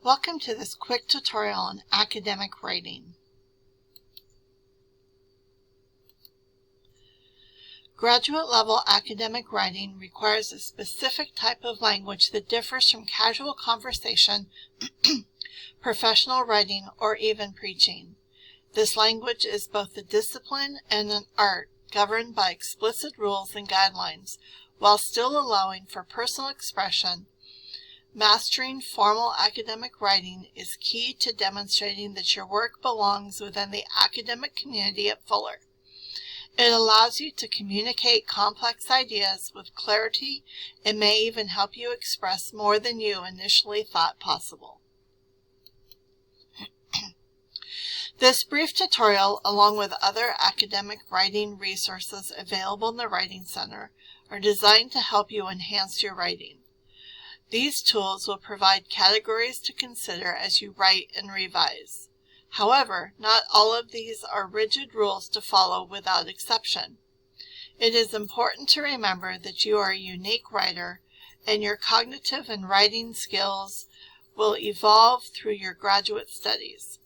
Welcome to this quick tutorial on academic writing. Graduate-level academic writing requires a specific type of language that differs from casual conversation, professional writing, or even preaching. This language is both a discipline and an art governed by explicit rules and guidelines, while still allowing for personal expression. Mastering formal academic writing is key to demonstrating that your work belongs within the academic community at Fuller. It allows you to communicate complex ideas with clarity and may even help you express more than you initially thought possible. This brief tutorial, along with other academic writing resources available in the Writing Center, are designed to help you enhance your writing. These tools will provide categories to consider as you write and revise. However, not all of these are rigid rules to follow without exception. It is important to remember that you are a unique writer, and your cognitive and writing skills will evolve through your graduate studies.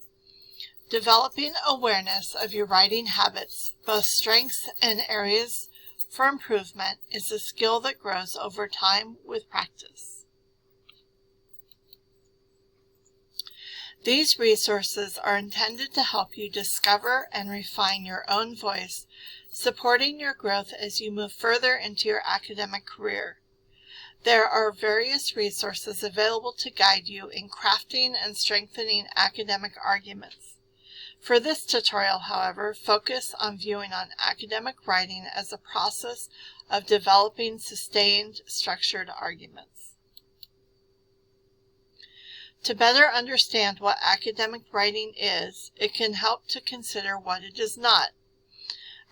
Developing awareness of your writing habits, both strengths and areas for improvement, is a skill that grows over time with practice. These resources are intended to help you discover and refine your own voice, supporting your growth as you move further into your academic career. There are various resources available to guide you in crafting and strengthening academic arguments. For this tutorial, however, focus on viewing on academic writing as a process of developing sustained, structured arguments. To better understand what academic writing is, it can help to consider what it is not.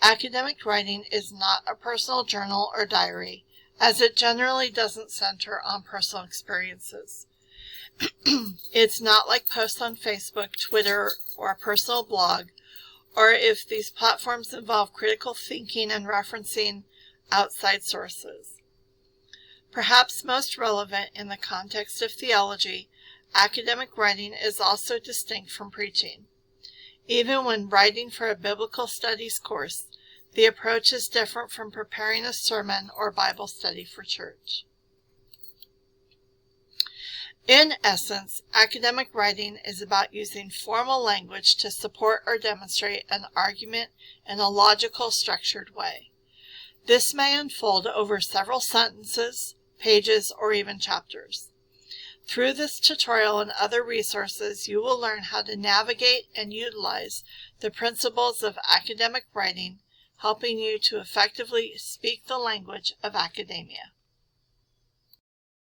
Academic writing is not a personal journal or diary, as it generally doesn't center on personal experiences. It's not like posts on Facebook, Twitter, or a personal blog, or if these platforms involve critical thinking and referencing outside sources. Perhaps most relevant in the context of theology, academic writing is also distinct from preaching. Even when writing for a biblical studies course, the approach is different from preparing a sermon or Bible study for church. In essence, academic writing is about using formal language to support or demonstrate an argument in a logical, structured way. This may unfold over several sentences, pages, or even chapters. Through this tutorial and other resources, you will learn how to navigate and utilize the principles of academic writing, helping you to effectively speak the language of academia.